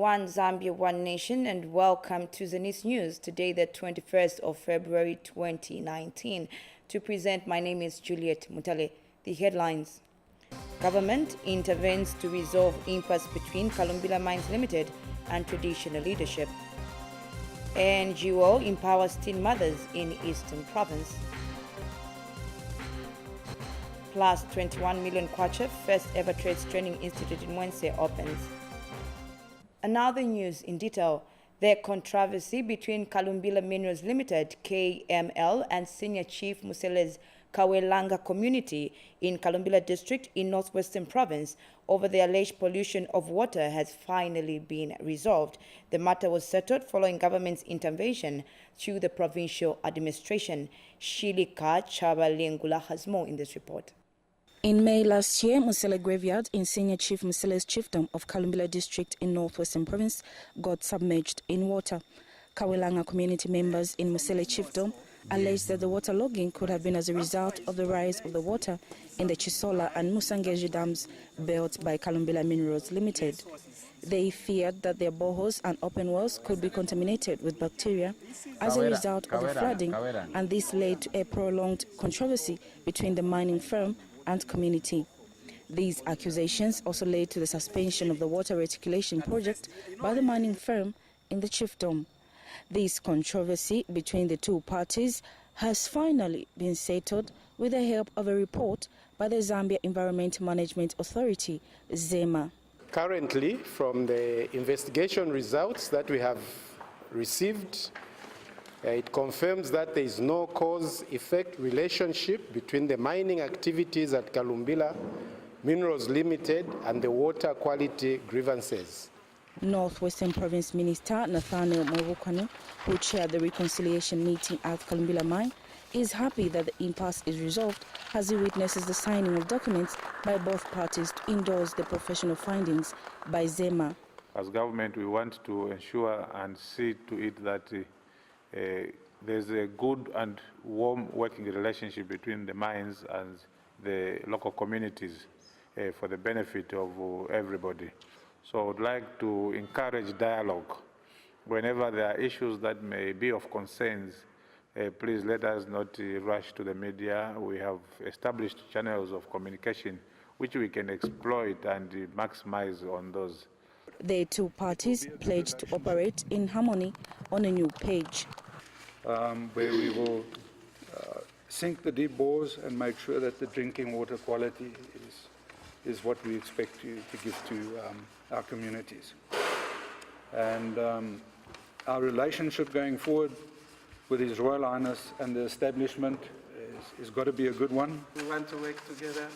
One Zambia, One Nation, and welcome to Zanis News, today the 21st of February 2019. To present, my name is Juliet Mutale. The headlines. Government intervenes to resolve impasse between Kalumbila Mines Limited and traditional leadership. NGO empowers teen mothers in Eastern Province. Plus 21 million kwacha, first ever trades training institute in Mwense opens. Another news in detail. The controversy between Kalumbila Minerals Limited, KML, and Senior Chief Musele's Kawelanga community in Kalumbila district in Northwestern Province over the alleged pollution of water has finally been resolved. The matter was settled following government's intervention through the provincial administration. Shilika Chabalengula has more in this report. In May last year, Musele Graveyard in Senior Chief Musele's chiefdom of Kalumbila district in Northwestern Province got submerged in water. Kawelanga community members in Musele chiefdom alleged that the water logging could have been as a result of the rise of the water in the Chisola and Musangeji dams built by Kalumbila Minerals Limited. They feared that their boreholes and open wells could be contaminated with bacteria as a result of the flooding, and this led to a prolonged controversy between the mining firm and community. These accusations also led to the suspension of the water reticulation project by the mining firm in the chiefdom. This controversy between the two parties has finally been settled with the help of a report by the Zambia Environment Management Authority, ZEMA. Currently, from the investigation results that we have received, it confirms that there is no cause-effect relationship between the mining activities at Kalumbila Minerals Limited and the water quality grievances. Northwestern Province Minister Nathaniel Mwavukanu, who chaired the reconciliation meeting at Kalumbila Mine, is happy that the impasse is resolved as he witnesses the signing of documents by both parties to endorse the professional findings by ZEMA. As government, we want to ensure and see to it that there's a good and warm working relationship between the mines and the local communities for the benefit of everybody. So I would like to encourage dialogue. Whenever there are issues that may be of concerns, please let us not rush to the media. We have established channels of communication which we can exploit and maximize on those. The two parties pledged to operate in harmony on a new page. Where we will sink the deep bores and make sure that the drinking water quality is what we expect to give to our communities. And our relationship going forward with His Royal Highness and the establishment is got to be a good one. We want to work together.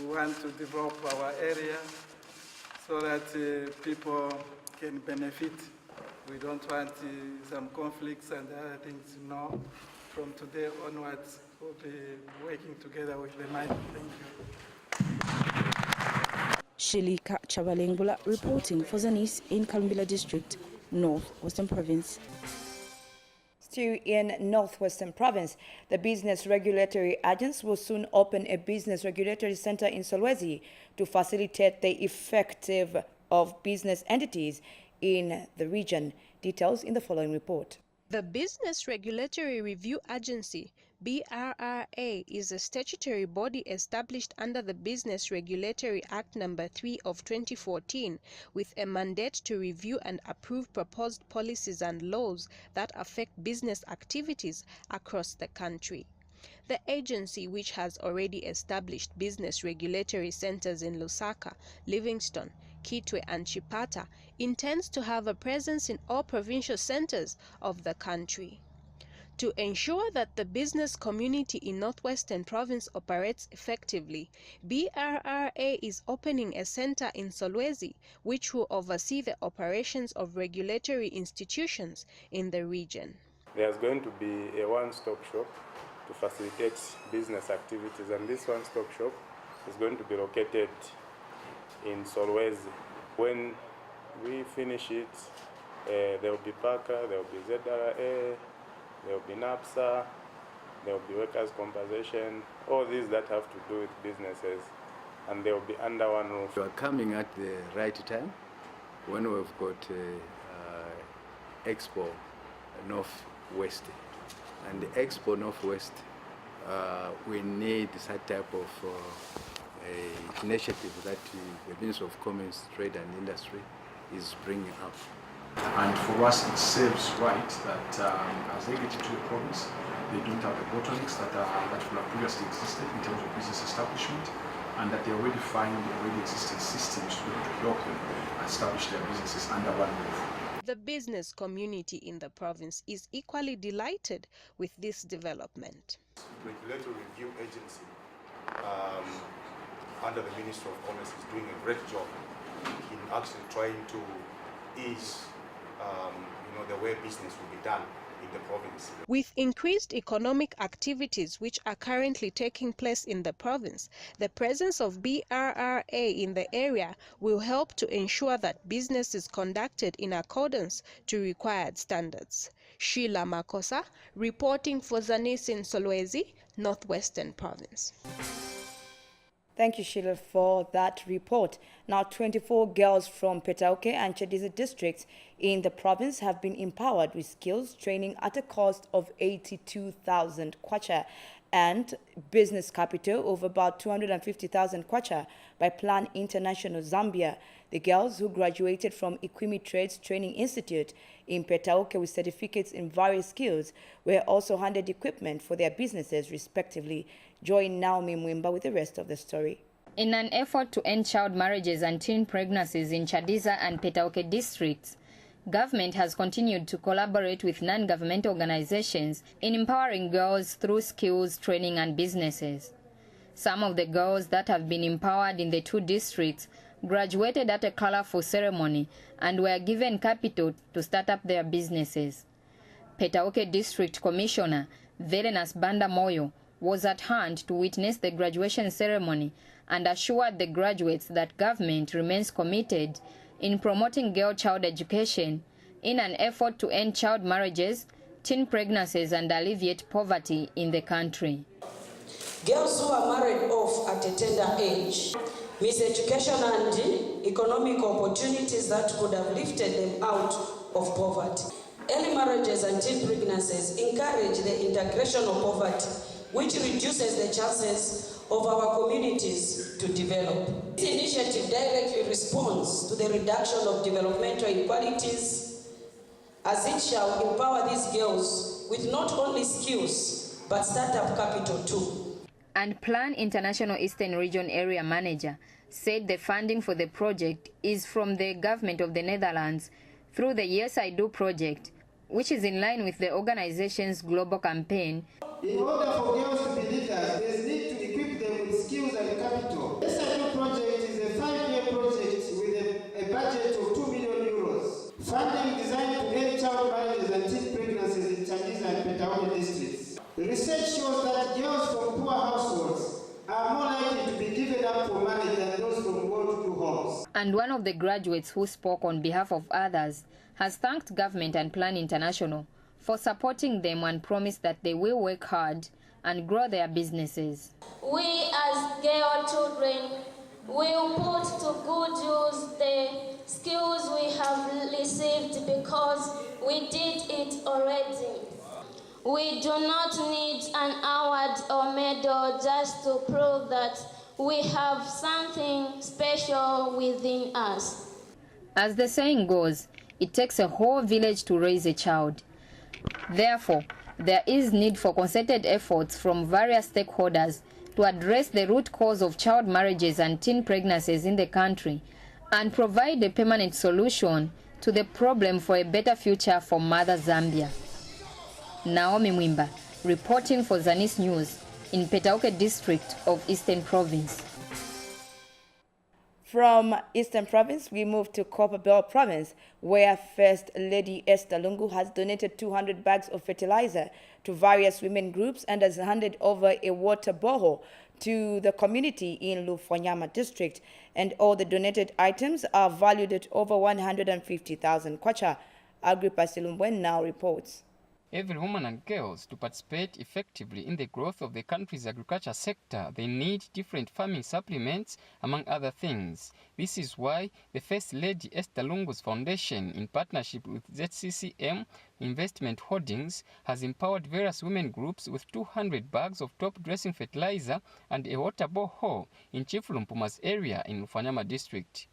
We want to develop our area so that people can benefit. We don't want some conflicts and other things. No, from today onwards, we'll be working together with the mine. Thank you. Shilika Chabalengula reporting for Zanis in Kalumbila District, Northwestern Province. Still in Northwestern Province, the Business Regulatory Agency will soon open a Business Regulatory Center in Solwezi to facilitate the effective of business entities in the region. Details in the following report. The Business Regulatory Review Agency, BRRA, is a statutory body established under the Business Regulatory Act No. 3 of 2014 with a mandate to review and approve proposed policies and laws that affect business activities across the country. The agency, which has already established business regulatory centers in Lusaka, Livingston, Kitwe and Chipata, intends to have a presence in all provincial centers of the country. To ensure that the business community in Northwestern Province operates effectively, BRRA is opening a center in Solwezi, which will oversee the operations of regulatory institutions in the region. There's going to be a one-stop shop to facilitate business activities, and this one-stop shop is going to be located in Solwezi. When we finish it, there will be PACA, there will be ZRA, there will be NAPSA, there will be workers' compensation, all these that have to do with businesses, and they will be under one roof. You are coming at the right time when we've got Expo Northwest, and the Expo Northwest, we need some type of initiative that the Ministry of Commerce, Trade and Industry is bringing up. And for us, it serves right that as they get into the province, they don't have the bottlenecks that would have previously existed in terms of business establishment, and that they already find already existing systems to help them establish their businesses under one roof. The business community in the province is equally delighted with this development. Regulatory Review Agency under the Ministry of Commerce is doing a great job in actually trying to ease the way business will be done in the province. With increased economic activities which are currently taking place in the province, the presence of BRRA in the area will help to ensure that business is conducted in accordance to required standards. Sheila Makosa, reporting for Zanis in Solwezi, Northwestern Province. Thank you, Sheila, for that report. Now, 24 girls from Petauke and Chadiza districts in the province have been empowered with skills training at a cost of 82,000 kwacha and business capital of about 250,000 kwacha by Plan International Zambia. The girls, who graduated from Ikwimi Trades Training Institute in Petauke with certificates in various skills, were also handed equipment for their businesses, respectively. Join Naomi Mwimba with the rest of the story. In an effort to end child marriages and teen pregnancies in Chadiza and Petauke districts, government has continued to collaborate with non-governmental organizations in empowering girls through skills, training and businesses. Some of the girls that have been empowered in the two districts graduated at a colorful ceremony and were given capital to start up their businesses. Petauke District Commissioner Verenas Banda Moyo was at hand to witness the graduation ceremony and assured the graduates that government remains committed in promoting girl-child education in an effort to end child marriages, teen pregnancies and alleviate poverty in the country. Girls who are married off at a tender age miss education and economic opportunities that could have lifted them out of poverty. Early marriages and teen pregnancies encourage the integration of poverty, which reduces the chances of our communities to develop. This initiative directly responds to the reduction of developmental inequalities, as it shall empower these girls with not only skills, but startup capital too. And Plan International Eastern Region Area Manager said the funding for the project is from the government of the Netherlands through the Yes I Do project, which is in line with the organization's global campaign. In order for girls to be leaders, there's need to equip them with skills and capital. Yes I Do project is a 5-year project with a budget of 2 million euros. Funding designed to end child marriages and teen pregnancies in Chadiza and Petauke districts. The research shows that girls from poor households are more likely to be given up for marriage than those from well-to-do homes. And one of the graduates who spoke on behalf of others has thanked government and Plan International for supporting them and promised that they will work hard and grow their businesses. We as girl children will put to good use the skills we have received because we did it already. We do not need an award or medal just to prove that we have something special within us. As the saying goes, it takes a whole village to raise a child. Therefore, there is need for concerted efforts from various stakeholders to address the root cause of child marriages and teen pregnancies in the country and provide a permanent solution to the problem for a better future for Mother Zambia. Naomi Mwimba, reporting for Zanis News in Petauke District of Eastern Province. From Eastern Province, we move to Copperbelt Province, where First Lady Esther Lungu has donated 200 bags of fertilizer to various women groups and has handed over a water borehole to the community in Lufonyama district. And all the donated items are valued at over 150,000 kwacha. Agrippa Silumbwen now reports. every woman and girls to participate effectively in the growth of the country's agriculture sector, they need different farming supplements, among other things. This is why the First Lady Esther Lungu's Foundation, in partnership with ZCCM Investment Holdings, has empowered various women groups with 200 bags of top-dressing fertilizer and a water borehole in Chief Lumpuma's area in Lufanyama district.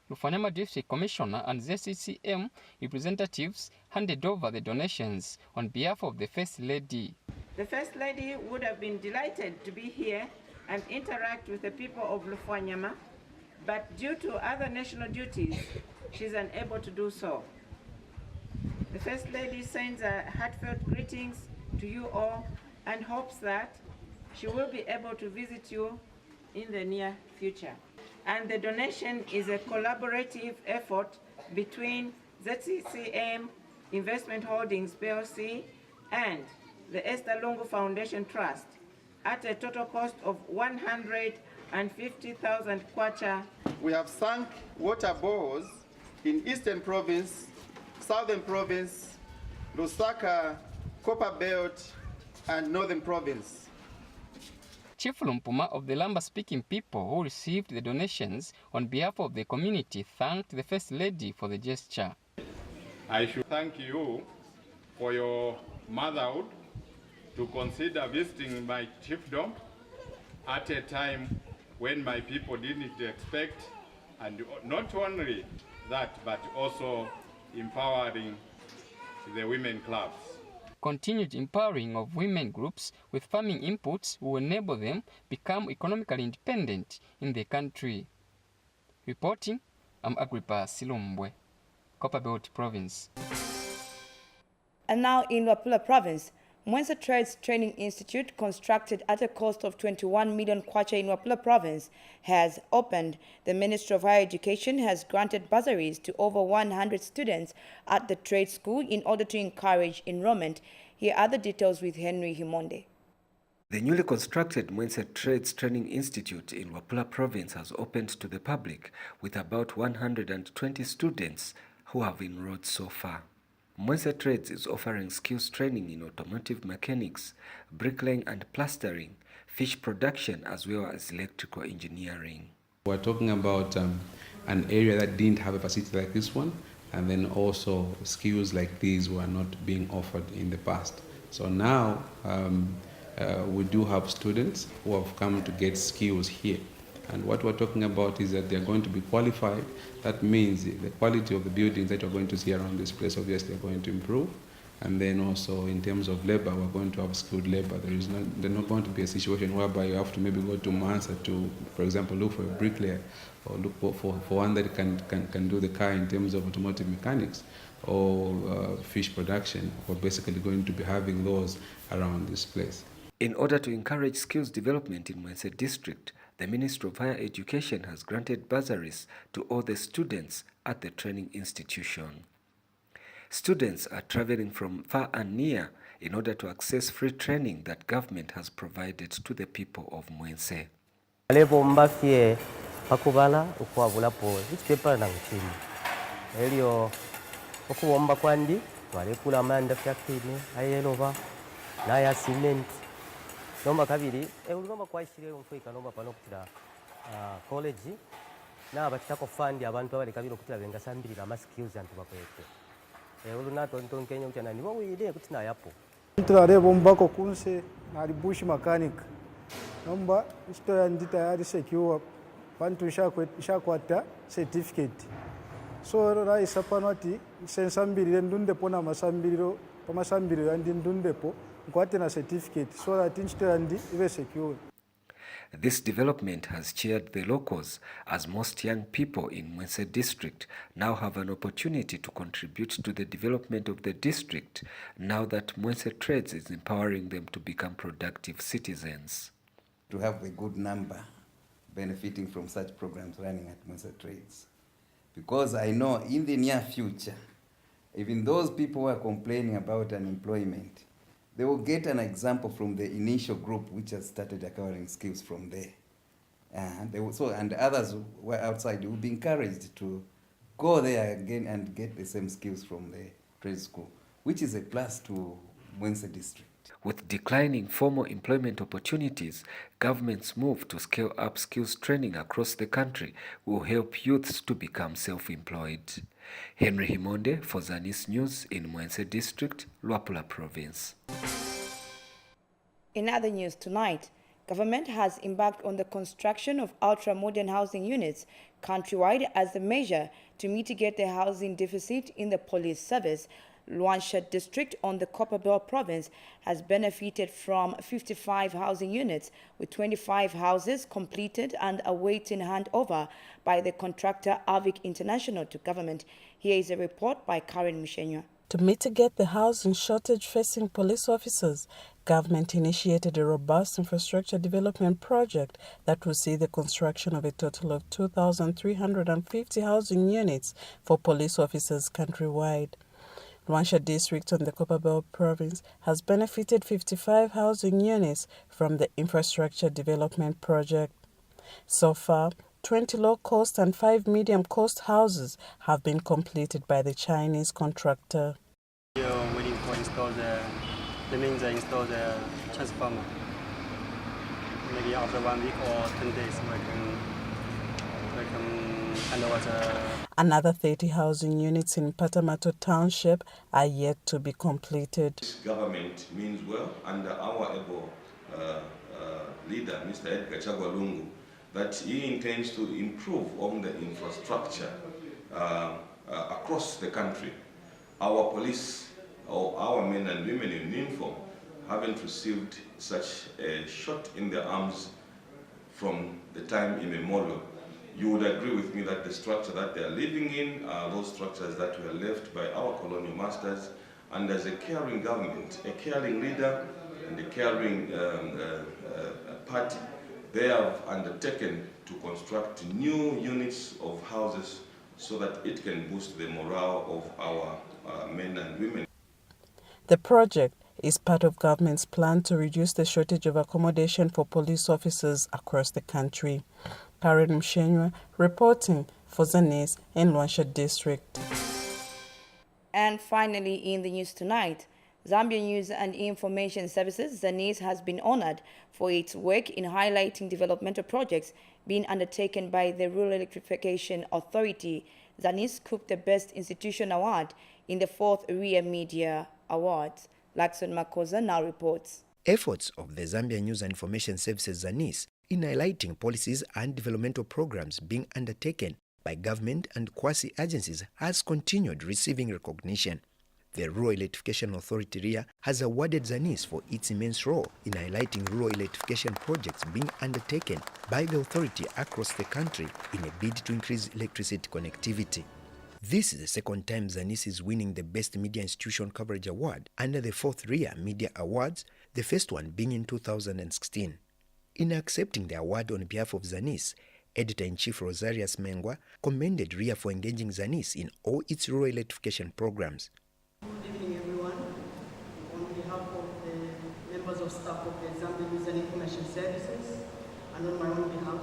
Lufanyama District Commissioner and ZCCM representatives handed over the donations on behalf of the First Lady. The First Lady would have been delighted to be here and interact with the people of Lufanyama, but due to other national duties, she's unable to do so. The First Lady sends her heartfelt greetings to you all and hopes that she will be able to visit you in the near future. And the donation is a collaborative effort between ZCCM Investment Holdings PLC and the Esther Lungu Foundation Trust at a total cost of 150,000 kwacha. We have sunk water bores in Eastern Province, Southern Province, Lusaka, Copper Belt, and Northern Province. Chief Lumpuma of the Lamba-speaking people who received the donations on behalf of the community thanked the First Lady for the gesture. I should thank you for your motherhood to consider visiting my chiefdom at a time when my people didn't expect, and not only that, but also empowering the women clubs. Continued empowering of women groups with farming inputs will enable them become economically independent in the country. Reporting, I'm Agrippa Silumbwe, Copperbelt Province. And now in Wapula Province, Mwensa Trades Training Institute, constructed at a cost of 21 million kwacha in Wapula Province, has opened. The Ministry of Higher Education has granted bursaries to over 100 students at the trade school in order to encourage enrollment. Here are the details with Henry Himonde. The newly constructed Mwensa Trades Training Institute in Wapula Province has opened to the public with about 120 students who have enrolled so far. Mwensa Trades is offering skills training in automotive mechanics, bricklaying and plastering, fish production, as well as electrical engineering. We're talking about an area that didn't have a facility like this one, and then also skills like these were not being offered in the past. So now we do have students who have come to get skills here. And what we're talking about is that they're going to be qualified. That means the quality of the buildings that you're going to see around this place obviously are going to improve. And then also in terms of labor, we're going to have skilled labor. There's not going to be a situation whereby you have to maybe go to Mansa to, for example, look for a bricklayer or look for one that can do the car in terms of automotive mechanics or fish production. We're basically going to be having those around this place. In order to encourage skills development in Mwensa District, the Ministry of Higher Education has granted bursaries to all the students at the training institution. Students are traveling from far and near in order to access free training that government has provided to the people of Mwense. Levo mbafie pakubala ukwabula po ichipepa na mchini. Elio okuwomba kwandi walekula amanda fyakine ayelova na ya cement. Nomba kabiri ulugomba kwashire umfika nomba pano kutira college na abachako fund abantu abali kabiro kutira benga sambiri ama skills antu bakwete. Ulunato ntonkenya utana niwo wide kutina yapo. Levo mbako kunse na bush mechanic. Nomba isto ndita yari secure pantu shakwata certificate. So rai sapanati sensambiri ndunde pona masambiriro pamasambiriro yandi ndunde po kwate na certificate so that instandi ibe secure. This development has cheered the locals, as most young people in Mwense district now have an opportunity to contribute to the development of the district now that Mwense Trades is empowering them to become productive citizens. To have a good number benefiting from such programs running at Mwense Trades. Because I know in the near future, even those people who are complaining about unemployment, they will get an example from the initial group which has started acquiring skills from there. And others who are outside will be encouraged to go there again and get the same skills from the trade school, which is a plus to Mwense district. With declining formal employment opportunities, government's move to scale up skills training across the country will help youths to become self-employed. Henry Himonde for Zanis News in Mwense District, Luapula Province. In other news tonight, government has embarked on the construction of ultra-modern housing units countrywide as a measure to mitigate the housing deficit in the police service. Luansha district on the Copperbelt province has benefited from 55 housing units, with 25 houses completed and awaiting handover by the contractor Avic International to government. Here is a report by Karen Mishenyo. To mitigate the housing shortage facing police officers, government initiated a robust infrastructure development project that will see the construction of a total of 2,350 housing units for police officers countrywide. Luansha district on the Copperbelt province has benefited 55 housing units from the infrastructure development project. So far, 20 low-cost and 5 medium-cost houses have been completed by the Chinese contractor. We are waiting for install the means I install the transformer. Maybe after 1 week or 10 days we can hand over the... Another 30 housing units in Patamato Township are yet to be completed. This government means well under our able leader, Mr. Edgar Chagwalungu, that he intends to improve on the infrastructure across the country. Our police, or our men and women in uniform, haven't received such a shot in their arms from the time immemorial. You would agree with me that the structure that they are living in are those structures that were left by our colonial masters, and as a caring government, a caring leader and a caring party, they have undertaken to construct new units of houses so that it can boost the morale of our men and women. The project is part of government's plan to reduce the shortage of accommodation for police officers across the country. Karen Mshenywa reporting for Zanis in Luansha district. And finally, in the news tonight, Zambia News and Information Services, Zanis, has been honored for its work in highlighting developmental projects being undertaken by the Rural Electrification Authority. Zanis cooked the Best Institution Award in the 4th RIA Media Awards. Lakson Makosa now reports. Efforts of the Zambia News and Information Services, Zanis, in highlighting policies and developmental programs being undertaken by government and quasi-agencies has continued receiving recognition. The Rural Electrification Authority RIA has awarded Zanis for its immense role in highlighting rural electrification projects being undertaken by the authority across the country in a bid to increase electricity connectivity. This is the second time Zanis is winning the Best Media Institution Coverage Award under the 4th RIA Media Awards, the first one being in 2016. In accepting the award on behalf of Zanis, Editor-in-Chief Rosarius Mengwa commended RIA for engaging Zanis in all its rural electrification programs. Good evening, everyone. On behalf of the members of staff of the Zambia News and Information Services, and on my own behalf,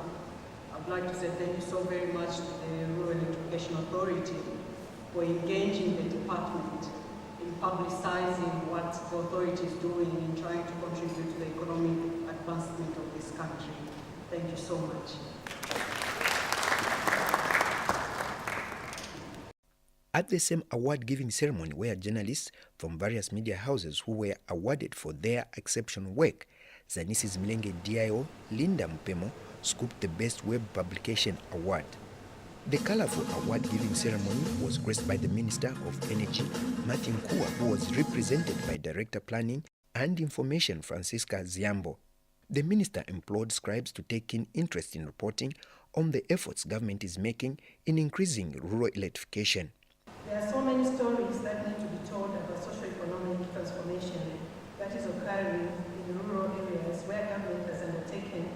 I'd like to say thank you so very much to the Rural Electrification Authority for engaging the department in publicizing what the authority is doing in trying to contribute to the economic advancement of this country. Thank you so much. At the same award-giving ceremony where journalists from various media houses who were awarded for their exceptional work, Zanis's Mlenge DIO, Linda Mpemo, scooped the Best Web Publication Award. The colorful award-giving ceremony was graced by the Minister of Energy, Martin Kua, who was represented by Director Planning and Information, Francisca Ziambo. The minister implored scribes to take keen interest in reporting on the efforts government is making in increasing rural electrification. There are so many stories that need to be told about socio-economic transformation that is occurring in rural areas where government has undertaken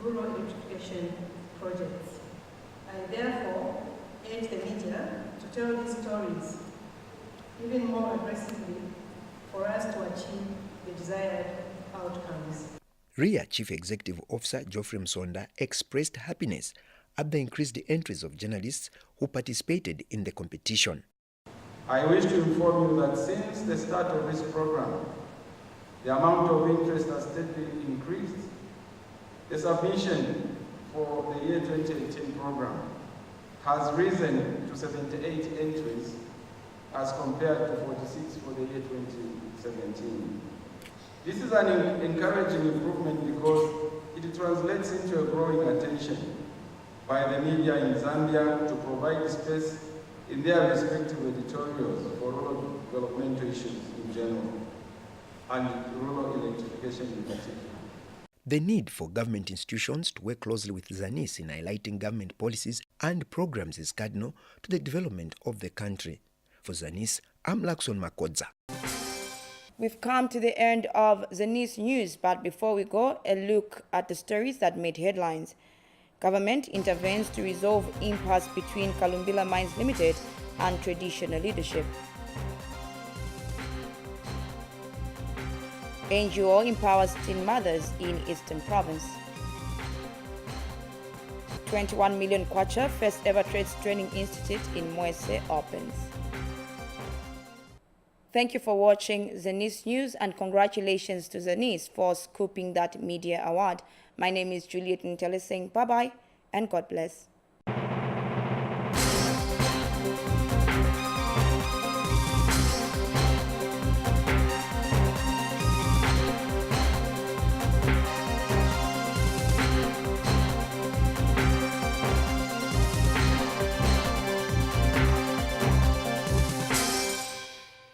rural electrification projects. I therefore urge the media to tell these stories even more aggressively for us to achieve the desired outcomes. RIA Chief Executive Officer Geoffrey Msonda expressed happiness at the increased entries of journalists who participated in the competition. I wish to inform you that since the start of this program, The amount of interest has steadily increased. The submission for the year 2018 program has risen to 78 entries as compared to 46 for the year 2017. This is an encouraging improvement because it translates into a growing attention by the media in Zambia to provide space in their respective editorials for rural developmental issues in general and rural electrification in particular. The need for government institutions to work closely with Zanis in highlighting government policies and programs is cardinal to the development of the country. For Zanis, I'm Lakson Makodza. We've come to the end of Zanis News, but before we go, a look at the stories that made headlines. Government intervenes to resolve impasse between Kalumbila Mines Limited and traditional leadership. NGO empowers teen mothers in Eastern Province. 21 million kwacha first ever trades training institute in Mwese opens. Thank you for watching Zanis News and congratulations to Zanis for scooping that media award. My name is Juliet Ntele saying bye-bye and God bless.